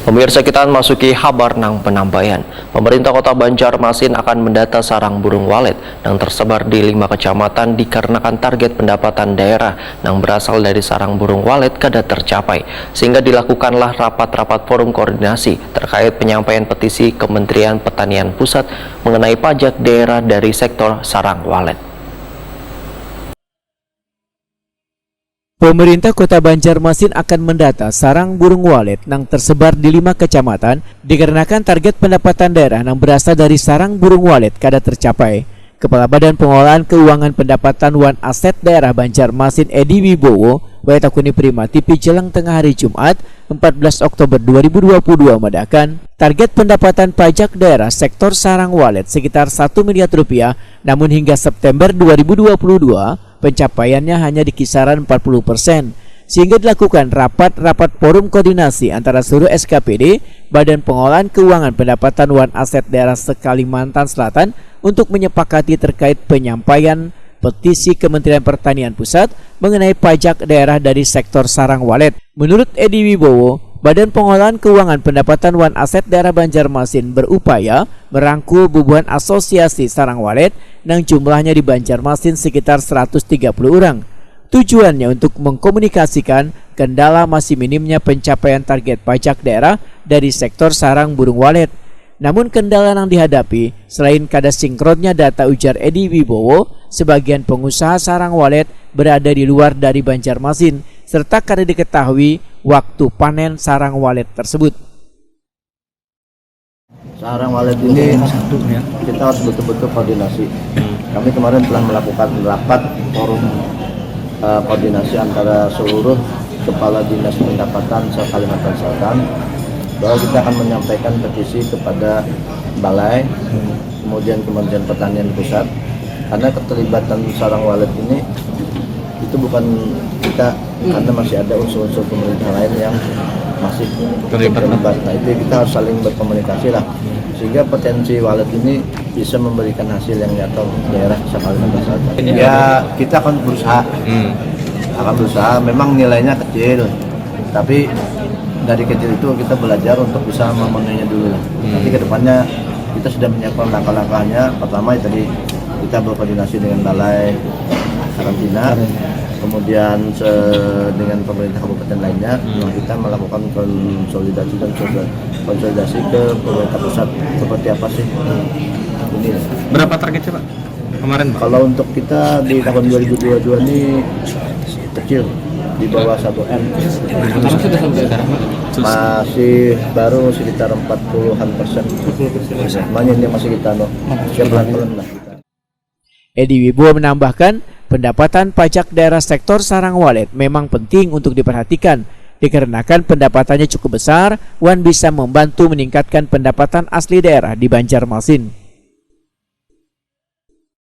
Pemirsa, kita masuki kabar nang penambahan. Pemerintah Kota Banjarmasin akan mendata sarang burung walet yang tersebar di 5 kecamatan dikarenakan target pendapatan daerah yang berasal dari sarang burung walet kada tercapai. Sehingga dilakukanlah rapat-rapat forum koordinasi terkait penyampaian petisi Kementerian Pertanian Pusat mengenai pajak daerah dari sektor sarang walet. Pemerintah Kota Banjarmasin akan mendata sarang burung walet yang tersebar di 5 kecamatan dikarenakan target pendapatan daerah yang berasal dari sarang burung walet kada tercapai. Kepala Badan Pengelolaan Keuangan Pendapatan Wan Aset Daerah Banjarmasin Edi Wibowo Waitakuni Prima TV jelang tengah hari Jumat 14 Oktober 2022 mengatakan target pendapatan pajak daerah sektor sarang walet sekitar 1 miliar rupiah, namun hingga September 2022 pencapaiannya hanya di kisaran 40%, sehingga dilakukan rapat forum koordinasi antara seluruh SKPD, Badan Pengelolaan Keuangan Pendapatan Wan Aset Daerah se-Kalimantan Selatan untuk menyepakati terkait penyampaian petisi Kementerian Pertanian Pusat mengenai pajak daerah dari sektor sarang walet. Menurut Edi Wibowo, Badan Pengelolaan Keuangan Pendapatan Wan Aset Daerah Banjarmasin berupaya merangkul bubuhan asosiasi sarang walet yang jumlahnya di Banjarmasin sekitar 130 orang. Tujuannya untuk mengkomunikasikan kendala masih minimnya pencapaian target pajak daerah dari sektor sarang burung walet. Namun kendala yang dihadapi selain kada sinkronnya data, ujar Edi Wibowo, sebagian pengusaha sarang walet berada di luar dari Banjarmasin serta kada diketahui waktu panen sarang walet tersebut. Sarang walet ini kita harus betul-betul koordinasi. Kami kemarin telah melakukan rapat forum koordinasi antara seluruh kepala dinas pendapatan se-Kalimantan Selatan bahwa kita akan menyampaikan petisi kepada Balai, kemudian Kementerian Pertanian Pusat, karena keterlibatan sarang walet ini itu bukan kita, karena masih ada unsur-unsur pemerintah lain yang masih terlibat. Nah, itu kita harus saling berkomunikasi lah, sehingga potensi walet ini bisa memberikan hasil yang nyata untuk daerah Kalimantan Selatan. Ya, kita akan berusaha. Memang nilainya kecil, tapi dari kecil itu kita belajar untuk bisa memenuhinya dulu lah. Nanti kedepannya kita sudah menyiapkan langkah-langkahnya. Pertama tadi kita berkoordinasi dengan Balai Karantina, kemudian dengan pemerintah kabupaten lainnya, kita melakukan konsolidasi ke pemerintah pusat seperti apa sih ini. Berapa targetnya Pak kemarin Pak? Kalau untuk kita di tahun 2022 ini kecil, di bawah 1 M. Masih baru sekitar 40-an%. Semuanya ini masih kita pelan-pelan lah. Edi Wibowo menambahkan, pendapatan pajak daerah sektor sarang walet memang penting untuk diperhatikan. Dikarenakan pendapatannya cukup besar, Wan bisa membantu meningkatkan pendapatan asli daerah di Banjarmasin.